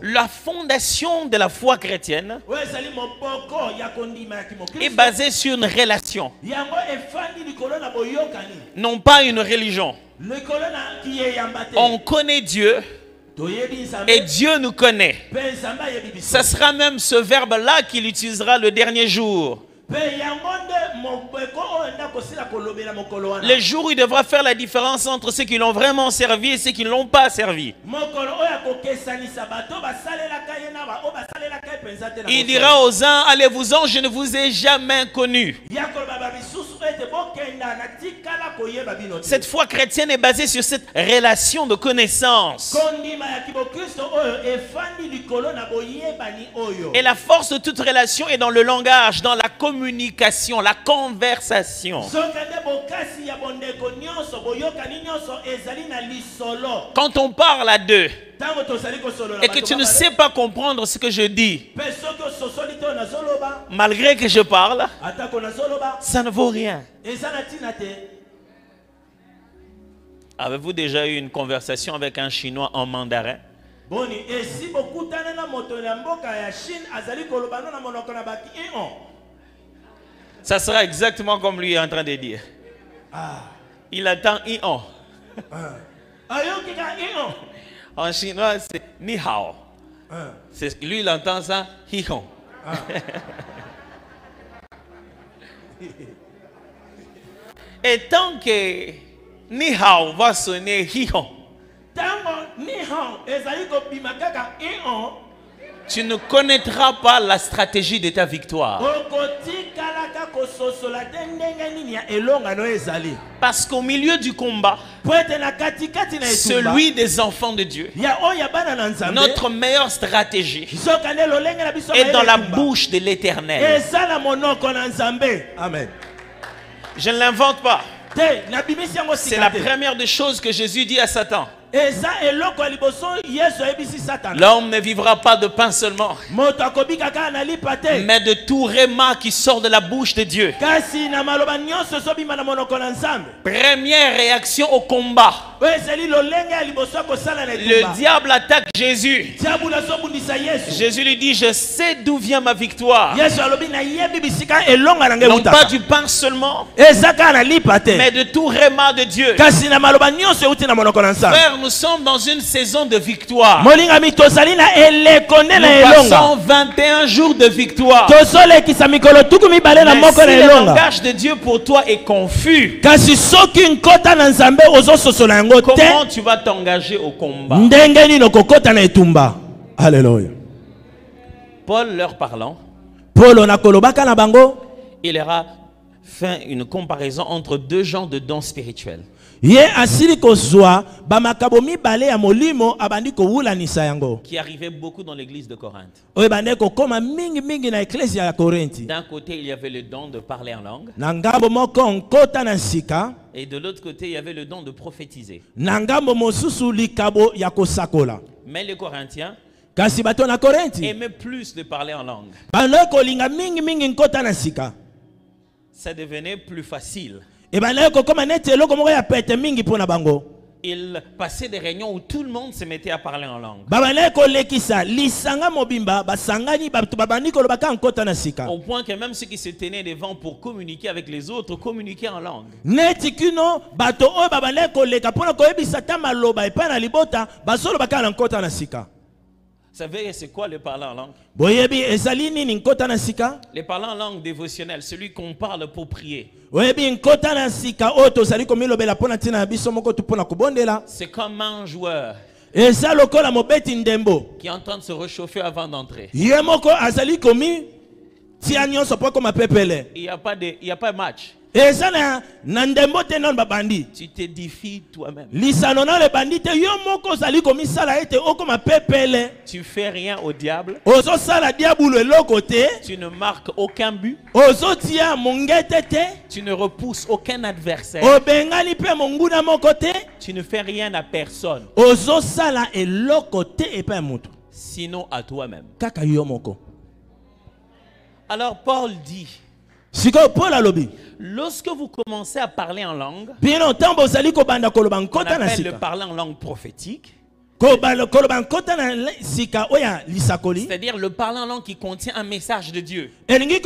La fondation de la foi chrétienne est basée sur une relation, non pas une religion. On connaît Dieu et Dieu nous connaît. Ce sera même ce verbe-là qu'il utilisera le dernier jour. Le jour où il devra faire la différence entre ceux qui l'ont vraiment servi et ceux qui ne l'ont pas servi. Il dira aux uns, allez-vous-en, je ne vous ai jamais connus. Cette foi chrétienne est basée sur cette relation de connaissance. Et la force de toute relation est dans le langage, dans la communication, la conversation. Quand on parle à deux et que tu ne sais pas comprendre ce que je dis, malgré que je parle, ça ne vaut rien. Avez-vous déjà eu une conversation avec un Chinois en mandarin? Ça sera exactement comme lui est en train de dire. Il attend i-on. En chinois, c'est ni hao. Lui, il entend ça, hi-on. Et tant que ni hao va sonner hi-on, tu ne connaîtras pas la stratégie de ta victoire. Parce qu'au milieu du combat, celui des enfants de Dieu, notre meilleure stratégie est dans la bouche de l'Éternel. Amen. Je ne l'invente pas. C'est la première des choses que Jésus dit à Satan. L'homme ne vivra pas de pain seulement, mais de tout réma qui sort de la bouche de Dieu. Première réaction au combat. Le diable attaque Jésus. Jésus lui dit, je sais d'où vient ma victoire. Non pas du pain seulement, mais de tout réma de Dieu. Frère, nous sommes dans une saison de victoire. Nous passons 21 jours de victoire. Mais si le langage de Dieu pour toi est confus, comment tu vas t'engager au combat? Alléluia. Paul leur parlant, il aura fait une comparaison entre deux genres de dons spirituels qui arrivait beaucoup dans l'église de Corinthe. D'un côté, il y avait le don de parler en langue, et de l'autre côté, il y avait le don de prophétiser. Mais les Corinthiens aimaient plus de parler en langue. Ça devenait plus facile. Ils passaient des réunions où tout le monde se mettait à parler en langue. Au point que même ceux qui se tenaient devant pour communiquer avec les autres communiquaient en langue. Vous savez, c'est quoi le parler en langue? Le parler en langue dévotionnelle, celui qu'on parle pour prier. C'est comme un joueur qui est en train de se réchauffer avant d'entrer. Il n'y a pas de match. Tu t'édifies toi-même. Tu fais rien au diable. Tu ne marques aucun but. Tu ne repousses aucun adversaire. Tu ne fais rien à personne. Sinon à toi-même. Alors Paul dit, lorsque vous commencez à parler en langue, on appelle le parler en langue prophétique. C'est-à-dire le parler en langue qui contient un message de Dieu. Il ne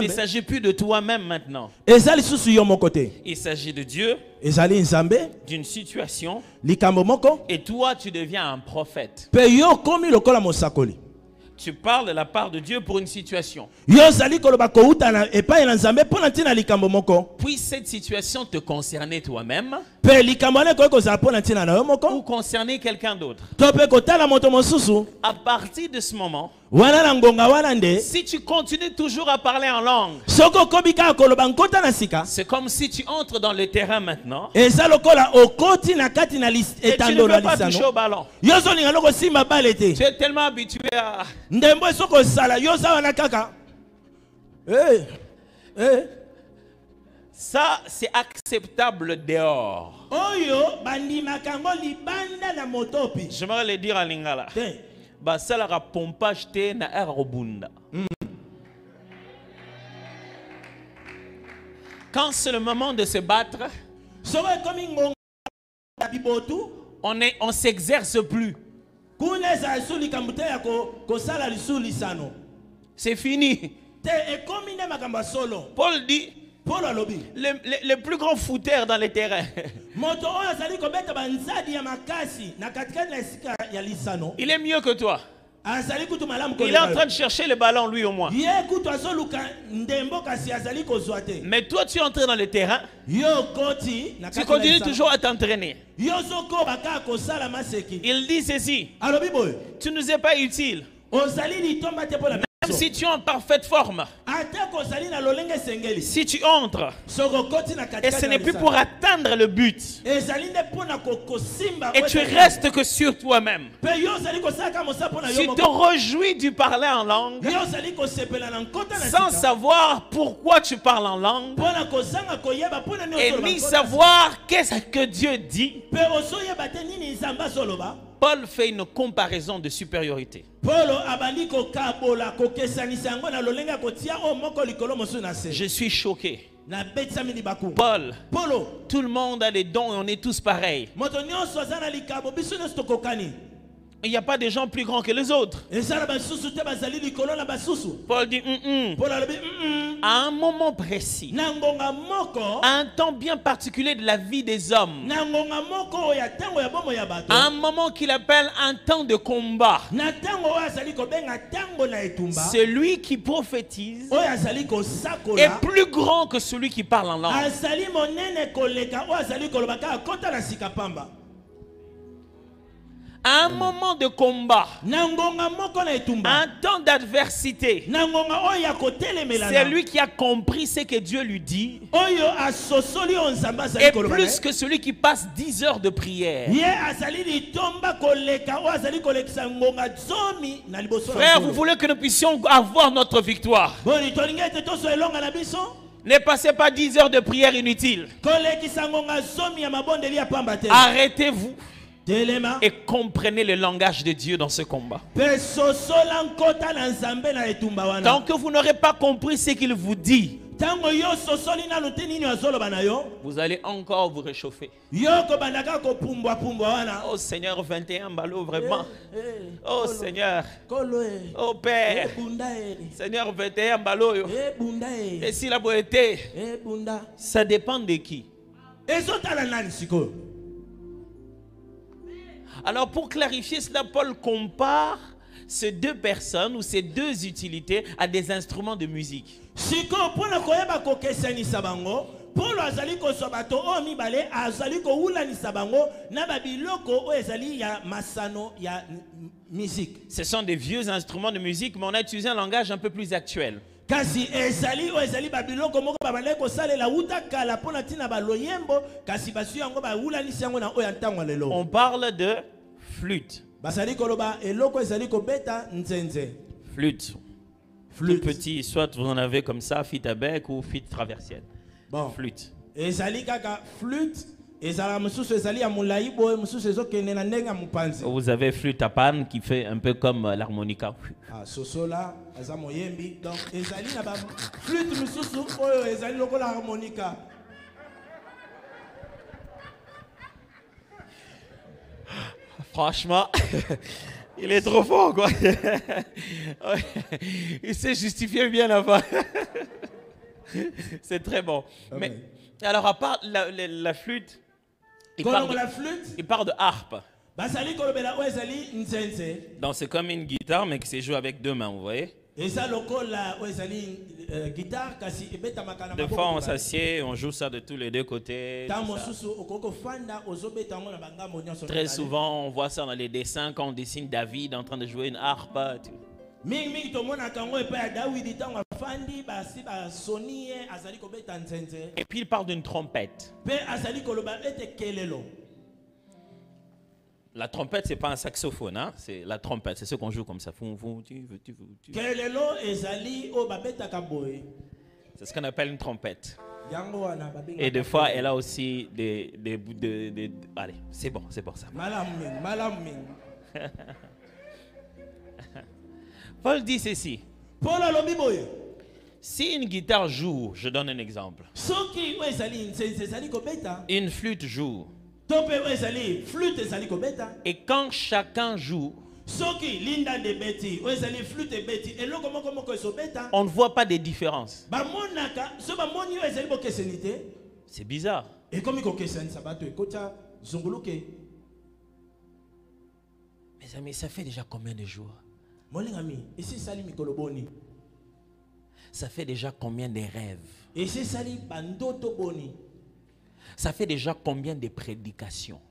s'agit plus de toi-même maintenant. Il s'agit de Dieu, d'une situation, et toi tu deviens un prophète. Tu parles de la part de Dieu pour une situation. Puis cette situation te concernait toi-même ou concerner quelqu'un d'autre. À partir de ce moment, si tu continues toujours à parler en langue, c'est comme si tu entres dans le terrain maintenant et tu ne veux pas toucher au ballon. Tu es tellement habitué à... Ça, c'est acceptable dehors. J'aimerais le dire à Lingala. Ça la pompage te na erobunda. Quand c'est le moment de se battre, on s'exerce plus. C'est fini. Paul dit le plus grand footeur dans les terrains. Il est mieux que toi. Il est en train de chercher le ballon lui au moins. Mais toi tu es entré dans le terrain. Tu continues toujours à t'entraîner. Il dit ceci: tu nous es pas utile. Même si tu es en parfaite forme, si tu entres et ce n'est plus pour atteindre le but et tu restes que sur toi-même, tu te réjouis du parler en langue sans savoir pourquoi tu parles en langue et ni savoir qu'est-ce que Dieu dit. Paul fait une comparaison de supériorité. Je suis choqué. Paul, tout le monde a les dons et on est tous pareils. Il n'y a pas de gens plus grands que les autres. Paul dit à un moment précis, à un temps bien particulier de la vie des hommes, à un moment qu'il appelle un temps de combat, celui qui prophétise est plus grand que celui qui parle en langue. À un moment de combat, un temps d'adversité, c'est lui qui a compris ce que Dieu lui dit, et plus que celui qui passe 10 heures de prière. Frère, vous voulez que nous puissions avoir notre victoire? Ne passez pas 10 heures de prière inutiles. Arrêtez-vous et comprenez le langage de Dieu dans ce combat. Tant que vous n'aurez pas compris ce qu'il vous dit, vous allez encore vous réchauffer. Oh Seigneur, 21 ballots, vraiment. Oh Seigneur. Oh Père. Seigneur, 21 ballots. Et si la beauté, ça dépend de qui? Alors pour clarifier cela, Paul compare ces deux personnes ou ces deux utilités à des instruments de musique. Ce sont des vieux instruments de musique, mais on a utilisé un langage un peu plus actuel. On parle de flûte. Flûte. Tout petit, soit vous en avez comme ça, flûte à bec ou flûte traversienne. Bon. Flûte. Vous avez flûte à panne qui fait un peu comme l'harmonica. Franchement, il est trop fort, quoi. Il s'est justifié bien avant. C'est très bon. Mais alors, à part la flûte, il parle de harpe. Donc, c'est comme une guitare, mais qui se joue avec deux mains, vous voyez? Des fois, on s'assied, on joue ça de tous les deux côtés. Très souvent, on voit ça dans les dessins quand on dessine David en train de jouer une harpe. Et puis, il parle d'une trompette. La trompette, c'est pas un saxophone, hein? C'est la trompette, c'est ce qu'on joue comme ça. C'est ce qu'on appelle une trompette. Et des fois, elle a aussi allez, c'est bon, c'est pour ça. Paul dit ceci. Si une guitare joue, je donne un exemple. Une flûte joue. Et quand chacun joue, on ne voit pas de différence. C'est bizarre. Mes amis, ça fait déjà combien de jours? Ça fait déjà combien de rêves? Ça fait déjà combien de prédications?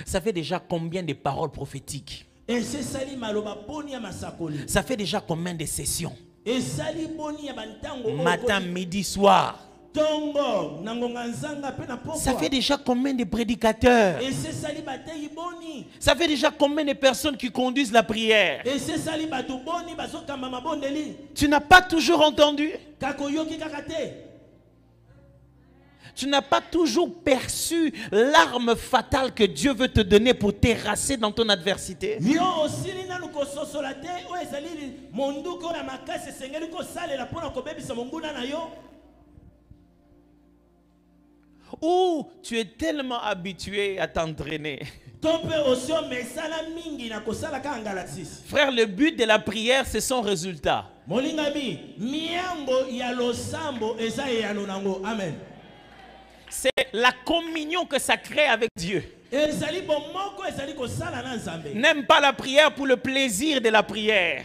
Ça fait déjà combien de paroles prophétiques? Ça fait déjà combien de sessions? Matin, midi, soir. Ça fait déjà combien de prédicateurs? Ça fait déjà combien de personnes qui conduisent la prière? Tu n'as pas toujours entendu? Tu n'as pas toujours perçu l'arme fatale que Dieu veut te donner pour terrasser dans ton adversité? Ou tu es tellement habitué à t'entraîner. Frère, le but de la prière, c'est son résultat. C'est la communion que ça crée avec Dieu. N'aime pas la prière pour le plaisir de la prière.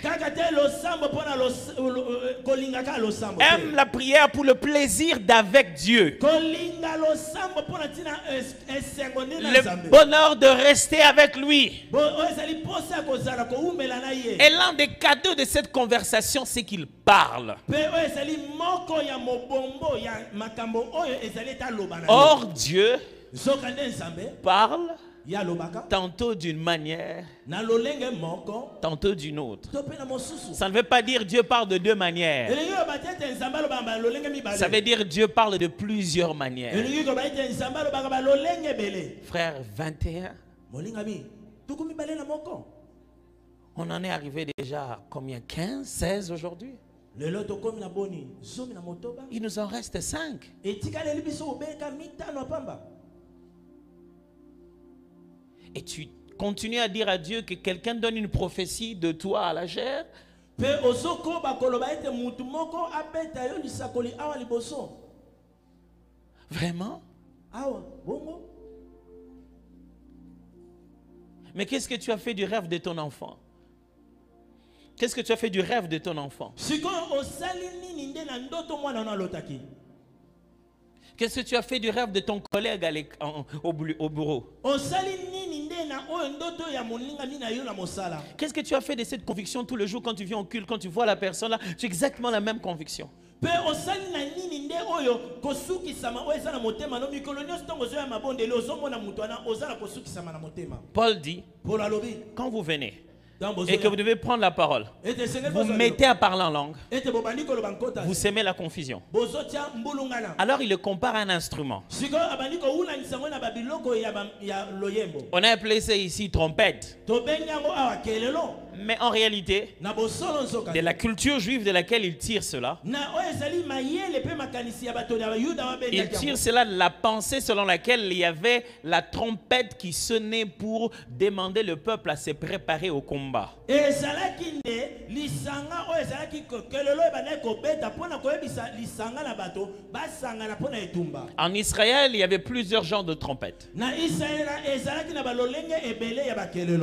Aime la prière pour le plaisir d'avec Dieu. Le bonheur de rester avec lui. Et l'un des cadeaux de cette conversation, c'est qu'il parle. Or, Dieu parle tantôt d'une manière, tantôt d'une autre. Ça ne veut pas dire Dieu parle de deux manières. Ça veut dire Dieu parle de plusieurs manières. Frère, 21. On en est arrivé déjà à combien? 15, 16 aujourd'hui? Il nous en reste 5. Et tu continues à dire à Dieu que quelqu'un donne une prophétie de toi à la chair? Vraiment? Mais qu'est-ce que tu as fait du rêve de ton enfant? Qu'est-ce que tu as fait du rêve de ton enfant? Qu'est-ce que tu as fait du rêve de ton collègue au bureau? Qu'est-ce que tu as fait de cette conviction tous les jours quand tu viens au culte, quand tu vois la personne là? Tu as exactement la même conviction. Paul dit, quand vous venez et que vous devez prendre la parole, vous mettez à parler en langue, vous semez la confusion. Alors il le compare à un instrument. On a appelé ça ici trompette. Mais en réalité, de la culture juive de laquelle il tire cela, il tire cela de la pensée selon laquelle il y avait la trompette qui sonnait pour demander le peuple à se préparer au combat. En Israël, il y avait plusieurs genres de trompettes.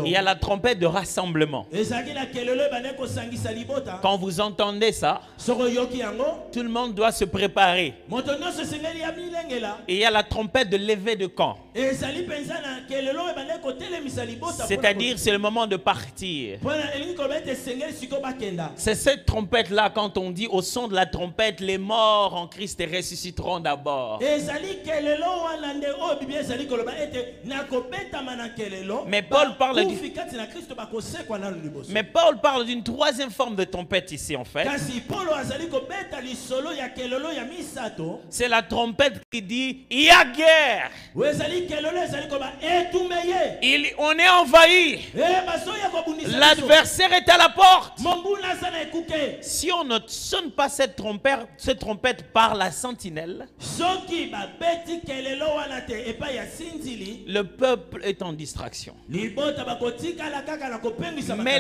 Il y a la trompette de rassemblement. Quand vous entendez ça, tout le monde doit se préparer. Et il y a la trompette de lever de camp. C'est-à-dire, c'est le moment de partir. C'est cette trompette-là, quand on dit au son de la trompette, les morts en Christ ressusciteront d'abord. Mais Paul parle d'une troisième forme de trompette ici en fait. C'est la trompette qui dit il y a guerre. On est envahi. L'adversaire est à la porte. Si on ne sonne pas cette trompette par la sentinelle, le peuple est en distraction. Mais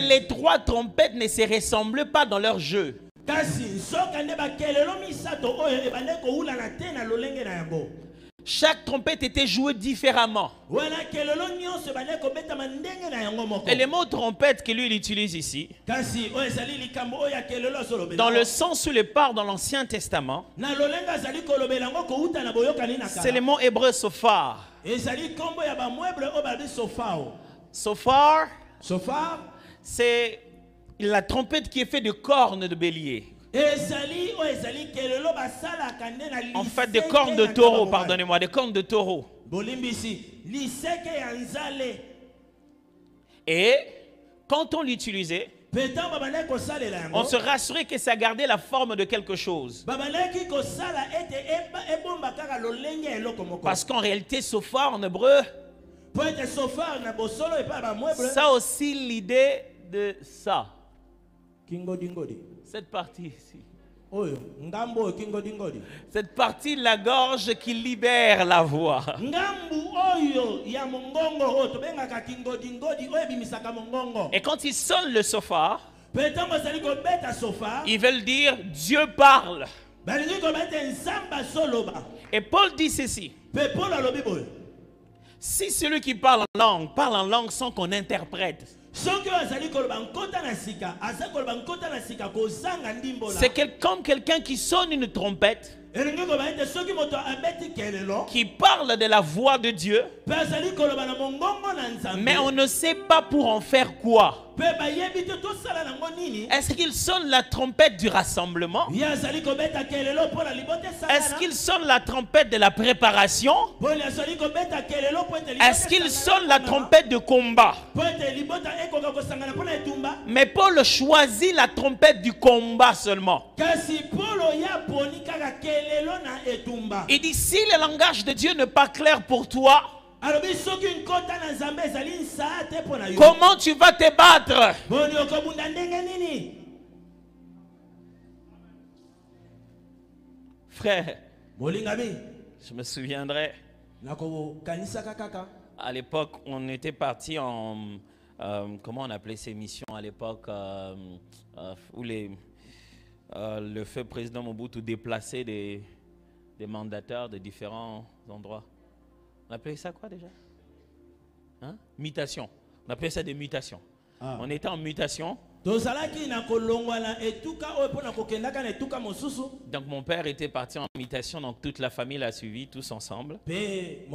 les trois trompettes ne se ressemblent pas dans leur jeu. Chaque trompette était jouée différemment. Et le mot trompette que lui il utilise ici, dans le sens où il part dans l'Ancien Testament, c'est le mot hébreu sofar. Sofar, c'est la trompette qui est faite de cornes de bélier. En fait, des cornes de taureau, pardonnez-moi, des cornes de taureau. Et quand on l'utilisait, on se rassurait que ça gardait la forme de quelque chose. Parce qu'en réalité, sofar en hébreu, ça aussi l'idée de ça. Cette partie ici. Cette partie de la gorge qui libère la voix. Et quand ils sonnent le sofar, ils veulent dire Dieu parle. Et Paul dit ceci. Si celui qui parle en langue sans qu'on interprète, c'est comme quelqu'un qui sonne une trompette, qui parle de la voix de Dieu, mais on ne sait pas pour en faire quoi. Est-ce qu'il sonne la trompette du rassemblement? Est-ce qu'il sonne la trompette de la préparation? Est-ce qu'il sonne la trompette de combat? Mais Paul choisit la trompette du combat seulement. Il dit, si le langage de Dieu n'est pas clair pour toi, comment tu vas te battre? Frère, je me souviendrai, à l'époque, on était parti en... comment on appelait ces missions à l'époque où le feu président Mobutu déplaçait des mandataires de différents endroits. On appelait ça quoi déjà? Hein? Mutation. On appelait ça des mutations. Ah. On était en mutation. Donc mon père était parti en mutation, donc toute la famille l'a suivi, tous ensemble. Et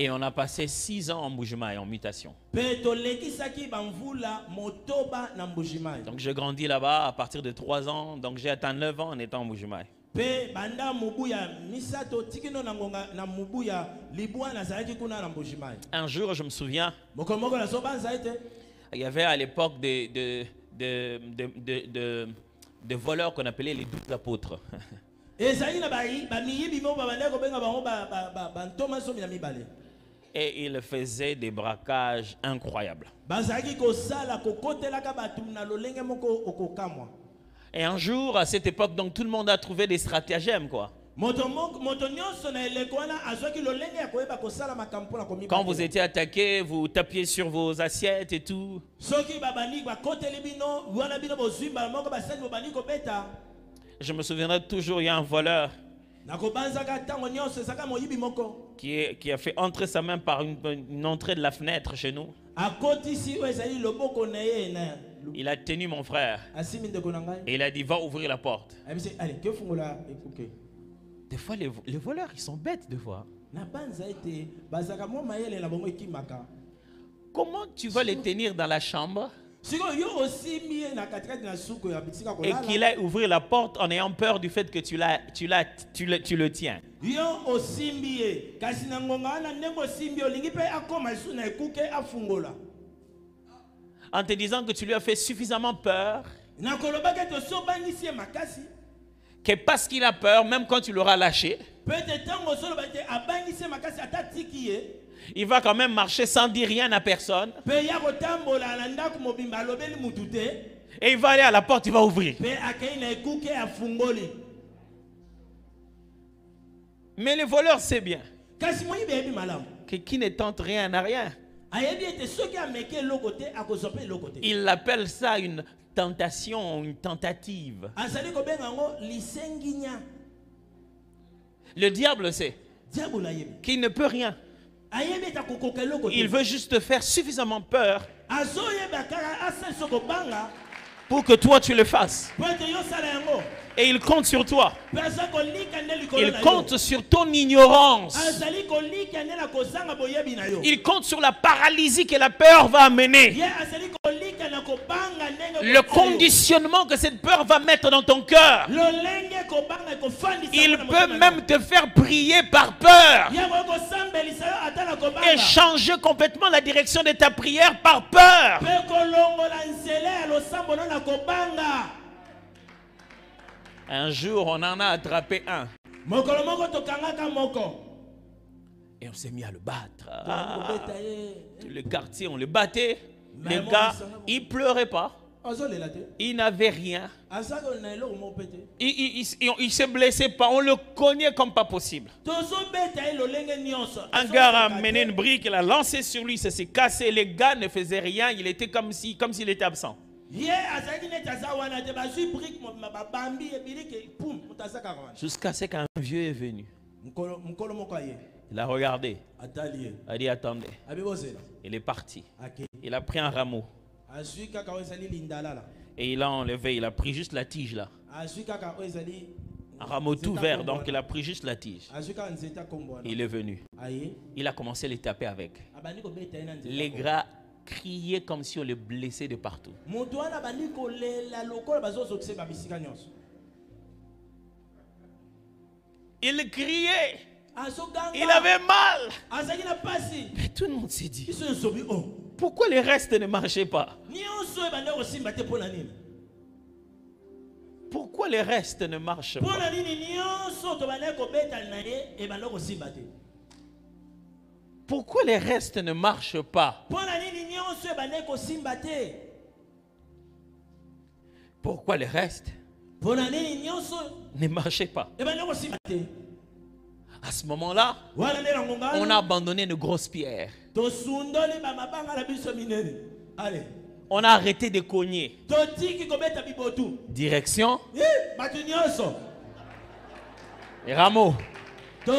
on a passé 6 ans en Mbujimayi, en mutation. Donc je grandis là-bas à partir de 3 ans, donc j'ai atteint 9 ans en étant en Mbujimayi. Un jour, je me souviens, il y avait à l'époque des voleurs qu'on appelait les 12 apôtres. Et il faisait des braquages incroyables. Et un jour, à cette époque, donc tout le monde a trouvé des stratagèmes, quoi. Quand vous étiez attaqué, vous tapiez sur vos assiettes et tout. Je me souviendrai toujours, il y a un voleur qui a fait entrer sa main par une entrée de la fenêtre chez nous. Il a tenu mon frère et il a dit va ouvrir la porte. Des fois les voleurs ils sont bêtes des fois. Comment tu vas les tenir dans la chambre et qu'il aille ouvrir la porte en ayant peur du fait que tu le tiens? En te disant que tu lui as fait suffisamment peur, que parce qu'il a peur, même quand tu l'auras lâché, il va quand même marcher sans dire rien à personne. Et il va aller à la porte, il va ouvrir. Mais le voleur sait bien que qui ne tente rien n'a rien. Il appelle ça une tentation, une tentative. Le diable sait qu'il ne peut rien. Il veut juste te faire suffisamment peur pour que toi tu le fasses. Et il compte sur toi. Il compte sur ton ignorance. Il compte sur la paralysie que la peur va amener. Le conditionnement que cette peur va mettre dans ton cœur. Il peut même te faire prier par peur. Et changer complètement la direction de ta prière par peur. Un jour, on en a attrapé un. Et on s'est mis à le battre. Tout le quartier, on le battait. Les gars, ils ne pleuraient pas. Il n'avait rien. Il se blessait pas. On le cognait comme pas possible. Un gars a amené une brique, il a lancé sur lui, ça s'est cassé. Les gars ne faisaient rien. Il était comme s'il était absent. Jusqu'à ce qu'un vieux est venu. Il a regardé. Il a dit attendez. Il est parti. Il a pris un rameau. Et il a enlevé. Il a pris juste la tige là. Un rameau tout vert. Donc il a pris juste la tige. Il est venu. Il a commencé à les taper avec. Les gars criaient comme si on les blessait de partout. Il criait. Il avait mal. Mais tout le monde s'est dit, pourquoi les restes ne marchaient pas? Pourquoi les restes ne marchent pas? Pourquoi les restes ne marchent pas? Pourquoi les restes ne marchaient pas? À ce moment-là, on a abandonné une grosse pierre. On a arrêté de cogner. Direction les rameaux. Et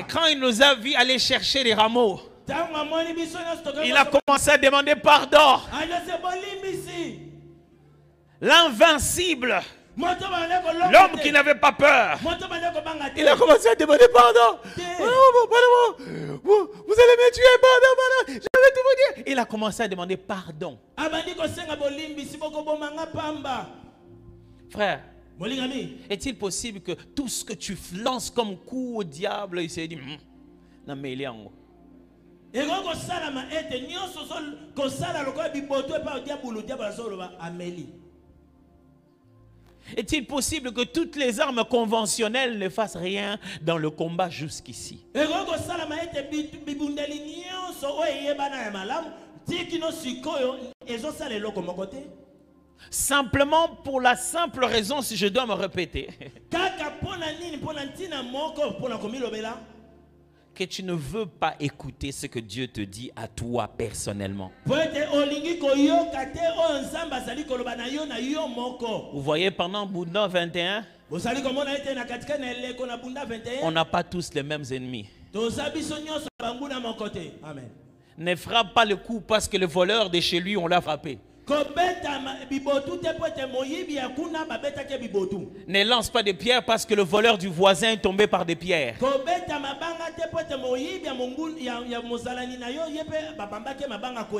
quand il nous a vu aller chercher les rameaux, il a commencé à demander pardon. L'invincible, l'homme qui n'avait pas peur, il a commencé à demander pardon. Vous allez me tuer, pardon. Je vais tout vous dire. Il a commencé à demander pardon. Frère, est-il possible que tout ce que tu lances comme coup au diable, il s'est dit, non mais il est en haut. Est-il possible que toutes les armes conventionnelles ne fassent rien dans le combat jusqu'ici? Simplement pour la simple raison, si je dois me répéter, que tu ne veux pas écouter ce que Dieu te dit à toi personnellement. Vous voyez, pendant Bunda 21, on n'a pas tous les mêmes ennemis. Ne frappe pas le coup parce que le voleur de chez lui, on l'a frappé. Ne lance pas des pierres parce que le voleur du voisin est tombé par des pierres.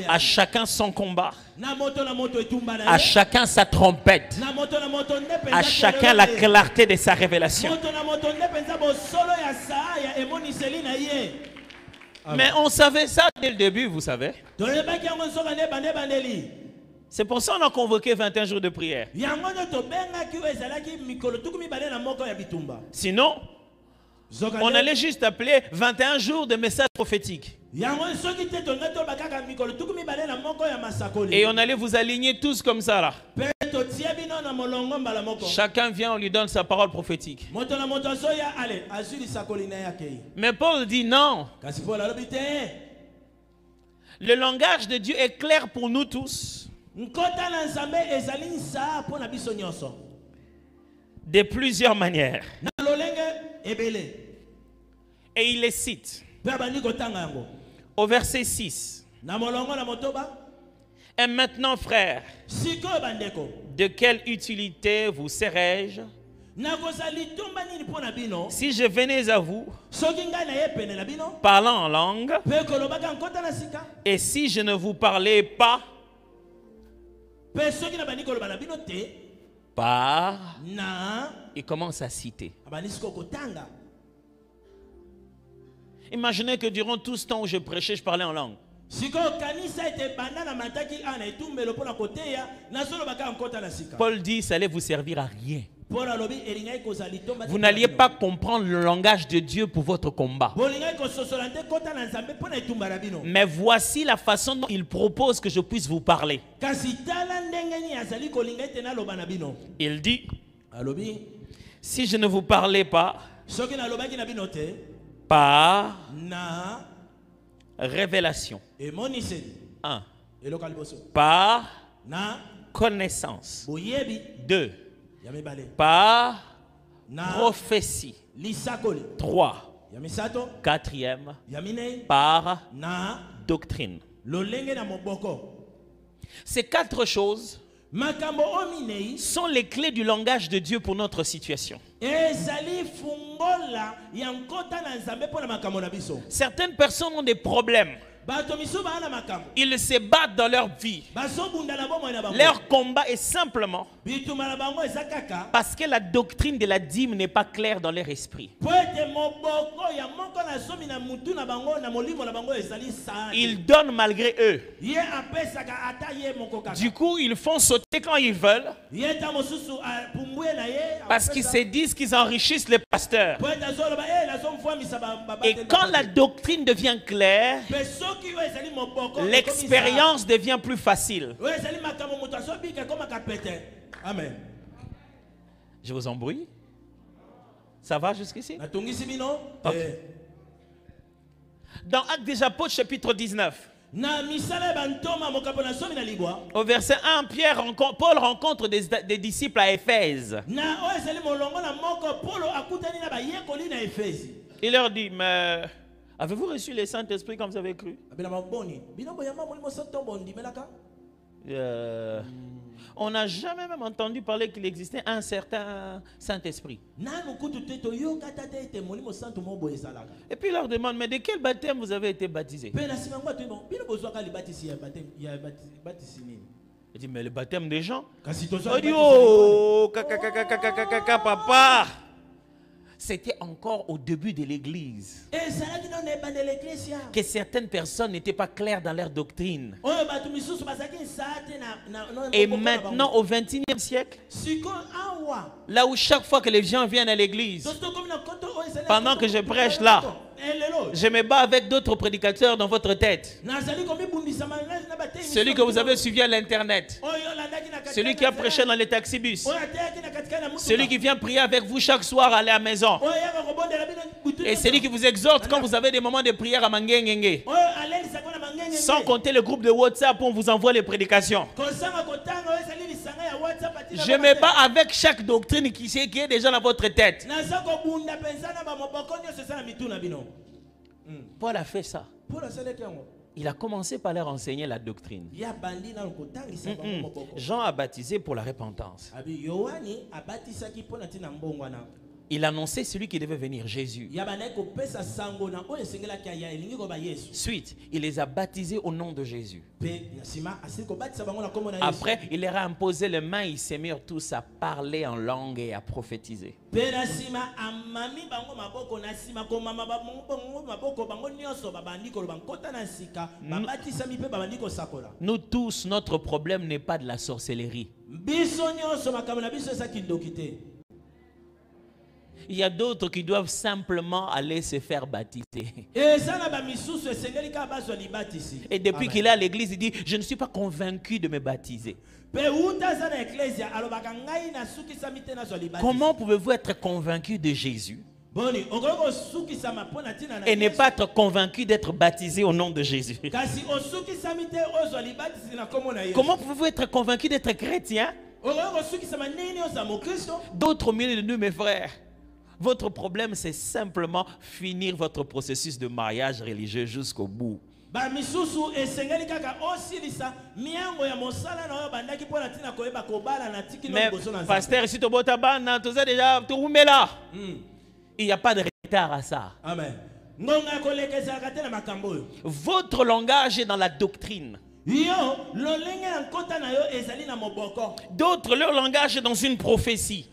À chacun son combat. À chacun sa trompette. À chacun la clarté de sa révélation. Mais on savait ça dès le début, vous savez. C'est pour ça qu'on a convoqué 21 jours de prière. Sinon, on allait juste appeler 21 jours de messages prophétiques. Et on allait vous aligner tous comme ça là. Chacun vient, on lui donne sa parole prophétique. Mais Paul dit non. Le langage de Dieu est clair pour nous tous. De plusieurs manières. Et il les cite. Au verset 6. Et maintenant, frères, de quelle utilité vous serais-je si je venais à vous parlant en langue, et si je ne vous parlais pas par... Il commence à citer. Imaginez que durant tout ce temps où je prêchais, je parlais en langue. Paul dit, ça allait vous servir à rien. Vous n'alliez pas comprendre le langage de Dieu pour votre combat. Mais voici la façon dont il propose que je puisse vous parler. Il dit, si je ne vous parlais pas par révélation, par connaissance, 2, par prophétie, 3, 4e, par doctrine. Ces 4 choses sont les clés du langage de Dieu pour notre situation. Certaines personnes ont des problèmes. Ils se battent dans leur vie. Leur combat est simplement parce que la doctrine de la dîme n'est pas claire dans leur esprit. Ils donnent malgré eux. Du coup, ils font sauter quand ils veulent parce qu'ils se disent qu'ils enrichissent les pasteurs. Et quand la doctrine devient claire, l'expérience devient plus facile. Amen. Je vous embrouille? Ça va jusqu'ici? Okay. Dans Actes des Apôtres chapitre 19, au verset 1, Paul rencontre des disciples à Éphèse. Il leur dit, mais avez-vous reçu le Saint-Esprit comme vous avez cru? On n'a jamais même entendu parler qu'il existait un certain Saint-Esprit. Et puis il leur demande, mais de quel baptême vous avez été baptisé? Il dit, mais le baptême des gens? Il dit, oh, papa, c'était encore au début de l'église que certaines personnes n'étaient pas claires dans leur doctrine. Et maintenant, au XXIe siècle, là où chaque fois que les gens viennent à l'église, pendant que je prêche là, je me bats avec d'autres prédicateurs dans votre tête. Celui que vous avez suivi à l'internet, celui qui a prêché dans les taxibus, celui qui vient prier avec vous chaque soir à la maison, et celui qui vous exhorte quand vous avez des moments de prière à Mangengenge. Sans compter le groupe de WhatsApp où on vous envoie les prédications. Je me bats avec chaque doctrine qui est déjà dans votre tête. Paul a fait ça. Il a commencé par leur enseigner la doctrine. Jean a baptisé pour la repentance. Il annonçait celui qui devait venir, Jésus. Suite, il les a baptisés au nom de Jésus. Après, il leur a imposé les mains, ils s'est mis tous à parler en langue et à prophétiser. Nous tous, notre problème n'est pas de la sorcellerie. Il y a d'autres qui doivent simplement aller se faire baptiser. Et depuis qu'il est à l'église, il dit, je ne suis pas convaincu de me baptiser. Comment pouvez-vous être convaincu de Jésus et ne pas être convaincu d'être baptisé au nom de Jésus? Comment pouvez-vous être convaincu d'être chrétien? D'autres au milieu de nous, mes frères, votre problème, c'est simplement finir votre processus de mariage religieux jusqu'au bout. Mais, pasteur, si tu as déjà là, il n'y a pas de retard à ça. Amen. Votre langage est dans la doctrine. D'autres, leur langage est dans une prophétie.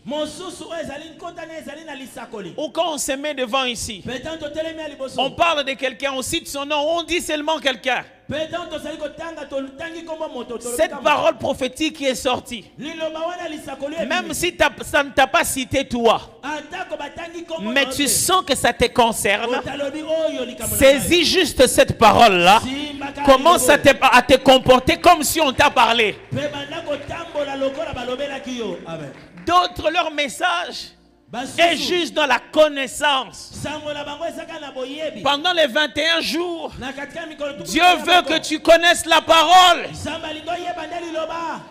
Ou quand on se met devant ici, on parle de quelqu'un, on cite son nom, on dit seulement quelqu'un. Cette parole prophétique qui est sortie, même si ça ne t'a pas cité toi, mais tu sens que ça te concerne, saisis juste cette parole-là, commence à te comporter comme si on t'a parlé. D'autres, leur message est juste dans la connaissance. Pendant les 21 jours, Dieu veut que tu connaisses la parole.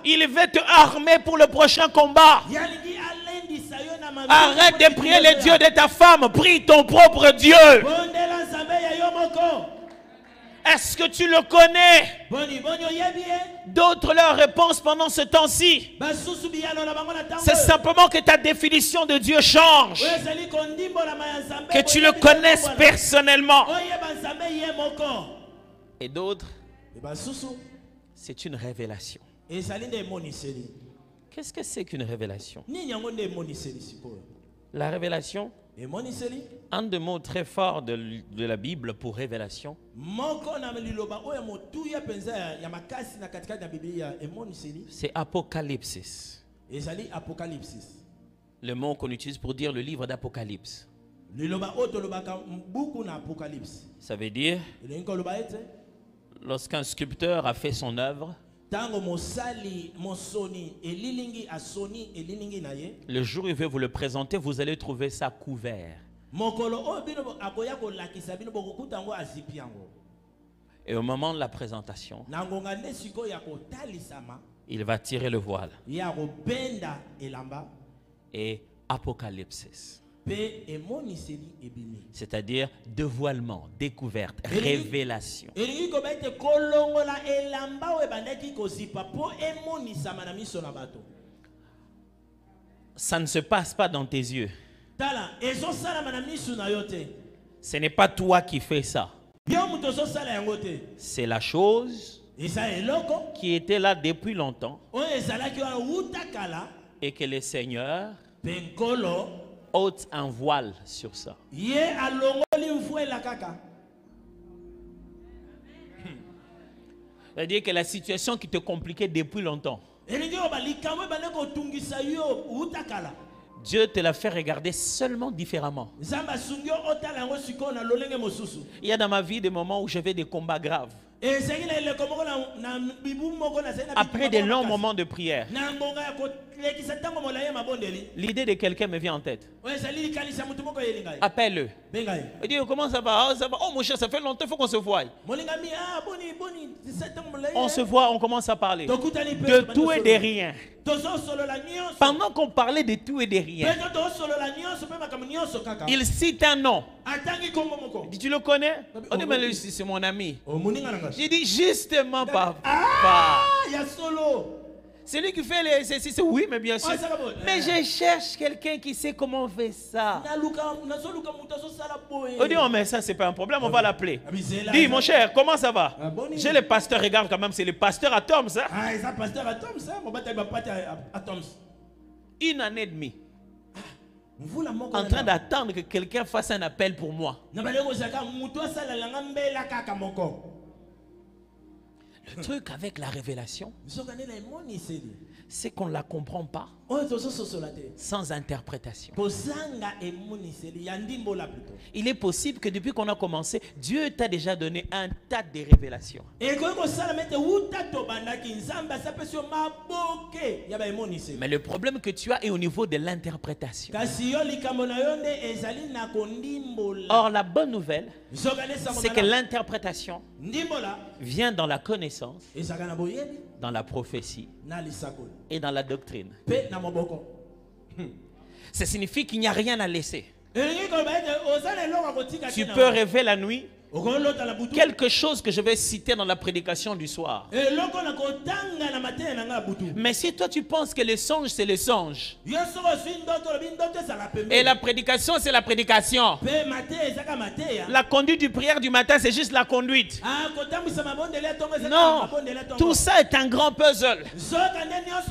Il veut te armer pour le prochain combat. Arrête de prier le Dieu de ta femme, prie ton propre Dieu. Est-ce que tu le connais? D'autres, leur réponse pendant ce temps-ci, c'est simplement que ta définition de Dieu change. Que tu le connaisses personnellement. Et d'autres, c'est une révélation. Qu'est-ce que c'est qu'une révélation? La révélation, un des mots très forts de la Bible pour révélation, c'est Apocalypse. Le mot qu'on utilise pour dire le livre d'Apocalypse. Ça veut dire, lorsqu'un sculpteur a fait son œuvre, le jour où il veut vous le présenter, vous allez trouver ça couvert. Et au moment de la présentation, il va tirer le voile. Et Apocalypse, c'est-à-dire dévoilement, découverte, révélation. Ça ne se passe pas dans tes yeux. Ce n'est pas toi qui fais ça. C'est la chose qui était là depuis longtemps et que le Seigneur ôte un voile sur ça. C'est-à-dire que la situation qui te compliquait depuis longtemps, Dieu te l'a fait regarder seulement différemment. Il y a dans ma vie des moments où j'avais des combats graves. Après de longs moments de prière, l'idée de quelqu'un me vient en tête. Appelle-le. Il dit, comment ça va? Oh mon cher, ça fait longtemps, il faut qu'on se voie. On se voit, on commence à parler de tout et de rien. Pendant qu'on parlait de tout et de rien, il cite un nom. Il dit, tu le connais? On dit, mais c'est mon ami. J'ai dit, justement, papa. C'est lui qui fait les exercices. Oui, mais bien sûr. Mais je cherche quelqu'un qui sait comment on fait ça. On dit, oh, mais ça, c'est pas un problème, on va l'appeler. Dis, mon cher, comment ça va? J'ai le pasteur, regarde quand même, c'est le pasteur à Toms. Hein? Ah, c'est un pasteur à Toms, hein? Une année et demie. En train d'attendre que quelqu'un fasse un appel pour moi. Le truc avec la révélation, c'est qu'on ne la comprend pas sans interprétation. Il est possible que depuis qu'on a commencé, Dieu t'a déjà donné un tas de révélations. Mais le problème que tu as est au niveau de l'interprétation. Or, la bonne nouvelle, c'est que l'interprétation vient dans la connaissance, dans la prophétie et dans la doctrine. Ça signifie qu'il n'y a rien à laisser. Tu peux rêver la nuit. Quelque chose que je vais citer dans la prédication du soir. Mais si toi tu penses que le songe c'est le songe et la prédication c'est la prédication, la conduite du prière du matin c'est juste la conduite. Non, tout ça est un grand puzzle.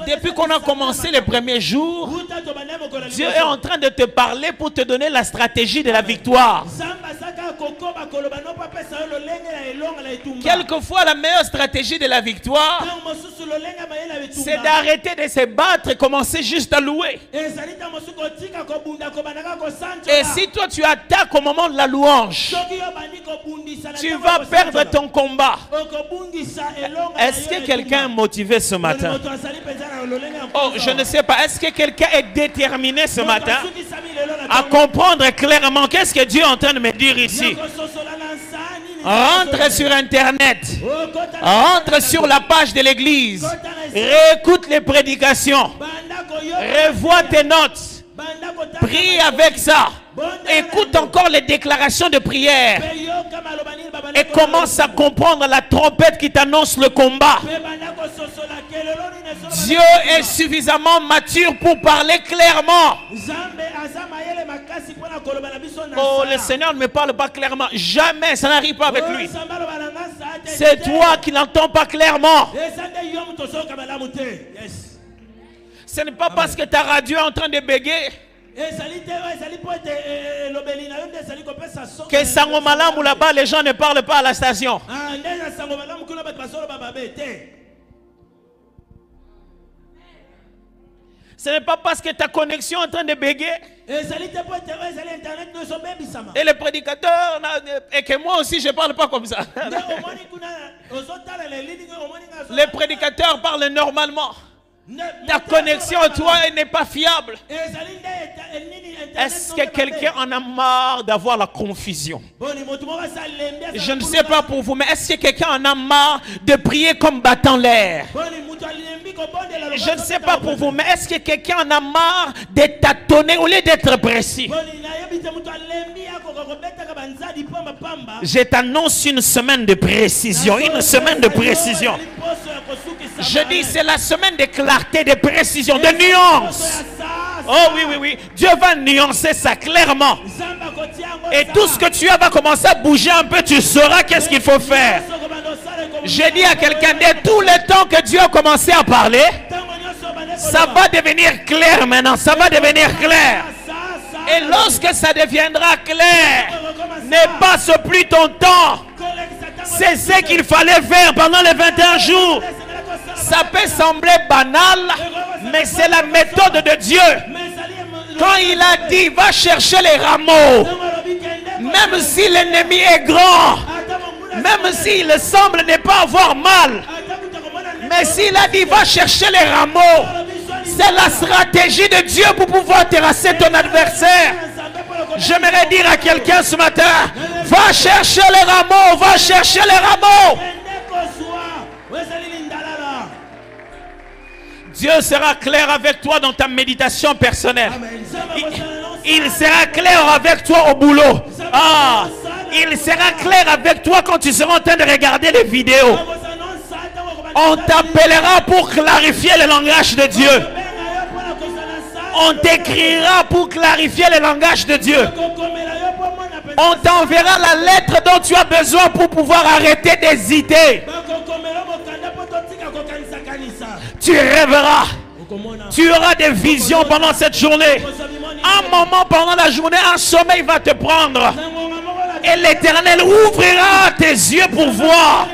Depuis qu'on a commencé les premiers jours, Dieu est en train de te parler pour te donner la stratégie de la victoire. Quelquefois, la meilleure stratégie de la victoire, c'est d'arrêter de se battre et commencer juste à louer. Et si toi tu attaques au moment de la louange, tu vas perdre ton combat. Est-ce que quelqu'un est motivé ce matin? Oh, je ne sais pas. Est-ce que quelqu'un est déterminé ce matin à comprendre clairement qu'est-ce que Dieu est en train de me dire ici? Rentre sur Internet, rentre sur la page de l'église, réécoute les prédications, revois tes notes, prie avec ça, écoute encore les déclarations de prière et commence à comprendre la trompette qui t'annonce le combat. Dieu est suffisamment mature pour parler clairement. Oh, le Seigneur ne me parle pas clairement. Jamais, ça n'arrive pas avec lui. C'est toi qui n'entends pas clairement. Ce n'est pas parce que ta radio est en train de bégayer que Sangomalam ou là-bas, les gens ne parlent pas à la station. Ce n'est pas parce que ta connexion est en train de bégayer. Et le prédicateur, et que moi aussi je ne parle pas comme ça. Les prédicateurs parlent normalement. Ta connexion, toi, n'est pas fiable. Est-ce que quelqu'un en a marre d'avoir la confusion? Je ne sais pas pour vous, mais est-ce que quelqu'un en a marre de prier comme battant l'air? Je ne sais pas pour vous, mais est-ce que quelqu'un en a marre de tâtonner au lieu d'être précis? Je t'annonce une semaine de précision, une semaine de précision. Je dis, c'est la semaine de clarté, de précision, de nuance. Oh oui, oui, oui. Dieu va nuancer ça clairement. Et tout ce que tu as va commencer à bouger un peu, tu sauras qu'est-ce qu'il faut faire. J'ai dit à quelqu'un, dès tout le temps que Dieu a commencé à parler, ça va devenir clair maintenant, ça va devenir clair. Et lorsque ça deviendra clair, ne passe plus ton temps. C'est ce qu'il fallait faire pendant les 21 jours. Ça peut sembler banal, mais c'est la méthode de Dieu. Quand il a dit, va chercher les rameaux, même si l'ennemi est grand, même s'il semble ne pas avoir mal, mais s'il a dit, va chercher les rameaux, c'est la stratégie de Dieu pour pouvoir terrasser ton adversaire. J'aimerais dire à quelqu'un ce matin, va chercher les rameaux, va chercher les rameaux. Dieu sera clair avec toi dans ta méditation personnelle. Il sera clair avec toi au boulot. Il sera clair avec toi quand tu seras en train de regarder les vidéos. On t'appellera pour clarifier le langage de Dieu. On t'écrira pour clarifier le langage de Dieu. On t'enverra la lettre dont tu as besoin pour pouvoir arrêter d'hésiter. Tu rêveras. Tu auras des visions pendant cette journée. Un moment pendant la journée, un sommeil va te prendre. Et l'Éternel ouvrira tes yeux pour voir.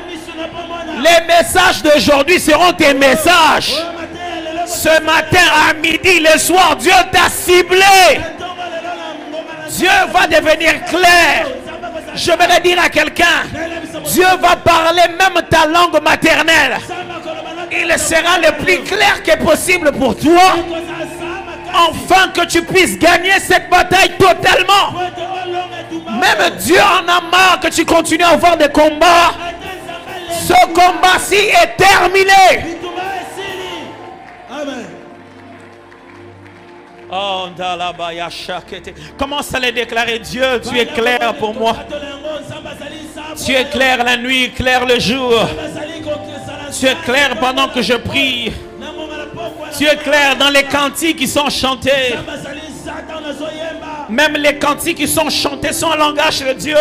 Les messages d'aujourd'hui seront tes messages. Ce matin à midi, le soir, Dieu t'a ciblé. Dieu va devenir clair. Je vais dire à quelqu'un, Dieu va parler même ta langue maternelle. Il sera le plus clair que possible pour toi, afin que tu puisses gagner cette bataille totalement. Même Dieu en a marre que tu continues à avoir des combats. Ce combat-ci est terminé. Oh, commence à le déclarer. Dieu, tu es clair pour moi. Tu es clair la nuit, clair le jour. Tu es clair pendant que je prie. Tu es clair dans les cantiques qui sont chantés. Même les cantiques qui sont chantés sont en langage de Dieu.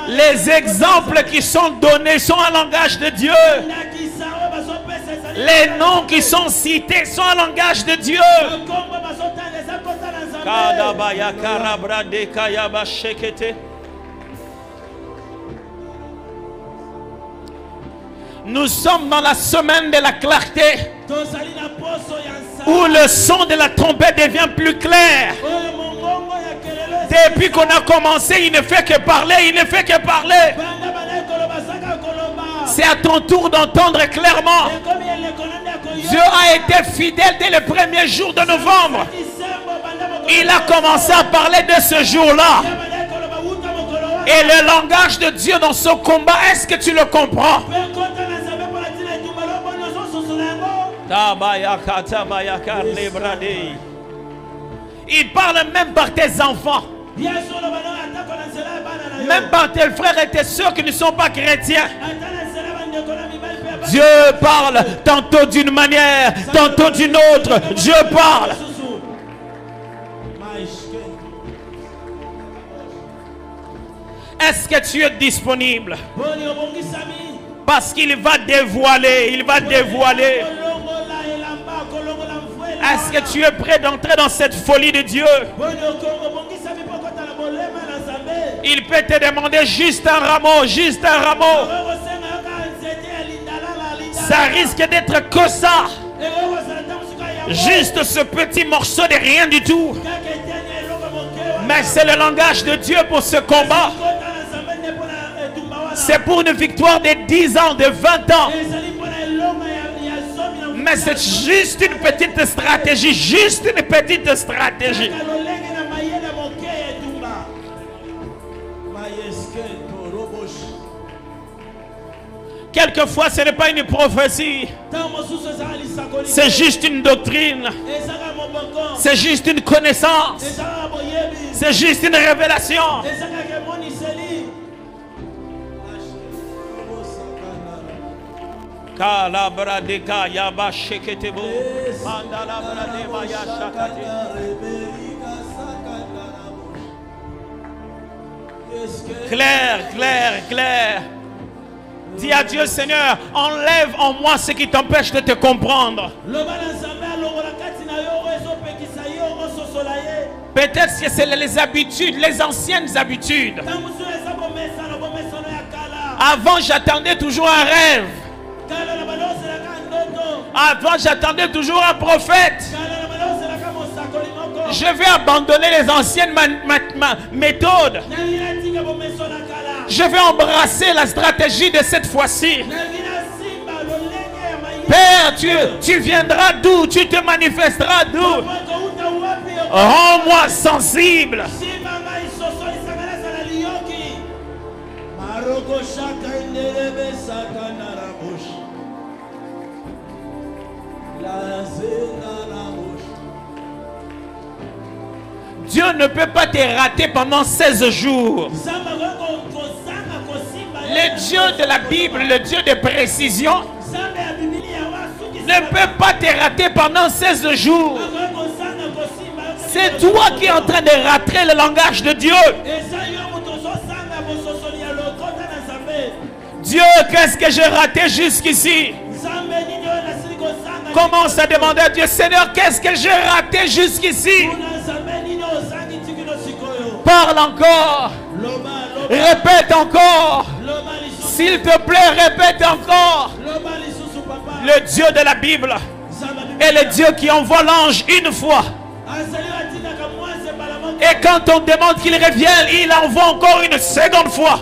Les exemples qui sont donnés sont en langage de Dieu. Les noms qui sont cités sont en langage de Dieu. Nous sommes dans la semaine de la clarté, où le son de la trompette devient plus clair. Depuis qu'on a commencé, il ne fait que parler, il ne fait que parler. C'est à ton tour d'entendre clairement. Dieu a été fidèle dès le premier jour de novembre. Il a commencé à parler de ce jour-là. Et le langage de Dieu dans ce combat, est-ce que tu le comprends? Il parle même par tes enfants. Même par tes frères et tes soeurs qui ne sont pas chrétiens. Dieu parle tantôt d'une manière, tantôt d'une autre. Dieu parle. Est-ce que tu es disponible? Parce qu'il va dévoiler, il va dévoiler. Est-ce que tu es prêt d'entrer dans cette folie de Dieu? Il peut te demander juste un rameau, juste un rameau. Ça risque d'être que ça. Juste ce petit morceau de rien du tout. Mais c'est le langage de Dieu pour ce combat. C'est pour une victoire de 10 ans, de 20 ans. Mais c'est juste une petite stratégie, juste une petite stratégie. Quelquefois, ce n'est pas une prophétie. C'est juste une doctrine. C'est juste une connaissance. C'est juste une révélation. Clair, clair, clair. Dis à Dieu, Seigneur, enlève en moi ce qui t'empêche de te comprendre. Peut-être que c'est les habitudes, les anciennes habitudes. Avant, j'attendais toujours un rêve. Avant, j'attendais toujours un prophète. Je vais abandonner les anciennes méthodes. Je vais embrasser la stratégie de cette fois-ci. Père, tu viendras d'où? Tu te manifesteras d'où? Rends-moi sensible. Dieu ne peut pas te rater pendant 16 jours. Le Dieu de la Bible, le Dieu de précision, ne peut pas te rater pendant 16 jours. C'est toi qui es en train de rater le langage de Dieu. Dieu, qu'est-ce que j'ai raté jusqu'ici? Commence à demander à Dieu, Seigneur, qu'est-ce que j'ai raté jusqu'ici? Parle encore. Répète encore. S'il te plaît, répète encore. Le Dieu de la Bible est le Dieu qui envoie l'ange une fois. Et quand on demande qu'il revienne, il envoie encore une seconde fois.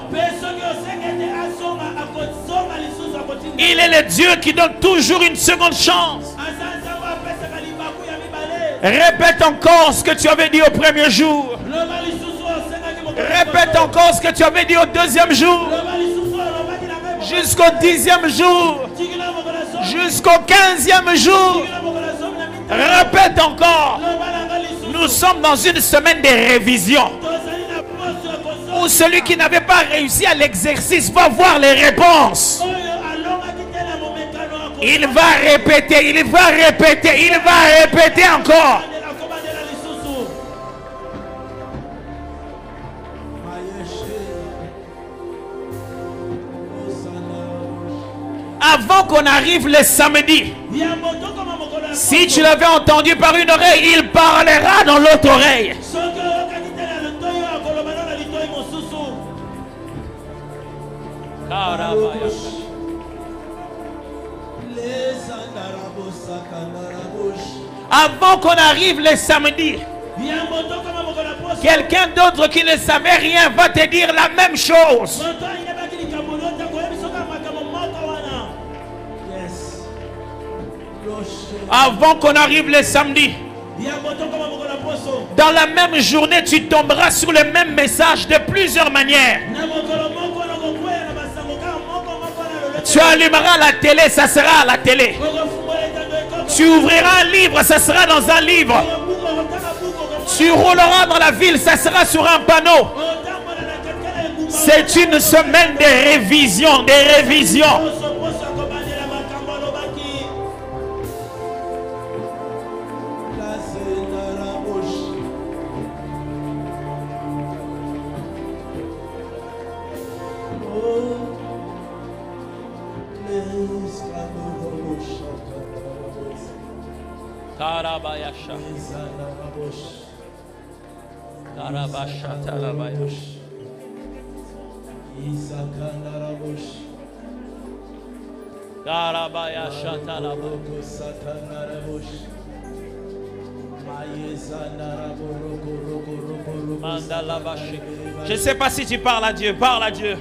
Il est le Dieu qui donne toujours une seconde chance. Répète encore ce que tu avais dit au premier jour. Répète encore ce que tu avais dit au deuxième jour. Jusqu'au 10e jour. Jusqu'au 15e jour. Répète encore. Nous sommes dans une semaine de révision. Où celui qui n'avait pas réussi à l'exercice va voir les réponses. Il va répéter, il va répéter, il va répéter encore. Avant qu'on arrive le samedi, si tu l'avais entendu par une oreille, il parlera dans l'autre oreille. Avant qu'on arrive le samedi, quelqu'un d'autre qui ne savait rien va te dire la même chose. Avant qu'on arrive le samedi, dans la même journée, tu tomberas sur le même message de plusieurs manières. Tu allumeras la télé, ça sera à la télé. Tu ouvriras un livre, ça sera dans un livre. Tu rouleras dans la ville, ça sera sur un panneau. C'est une semaine de révision, de révision. Je ne sais pas si tu parles à Dieu. Parle à Dieu.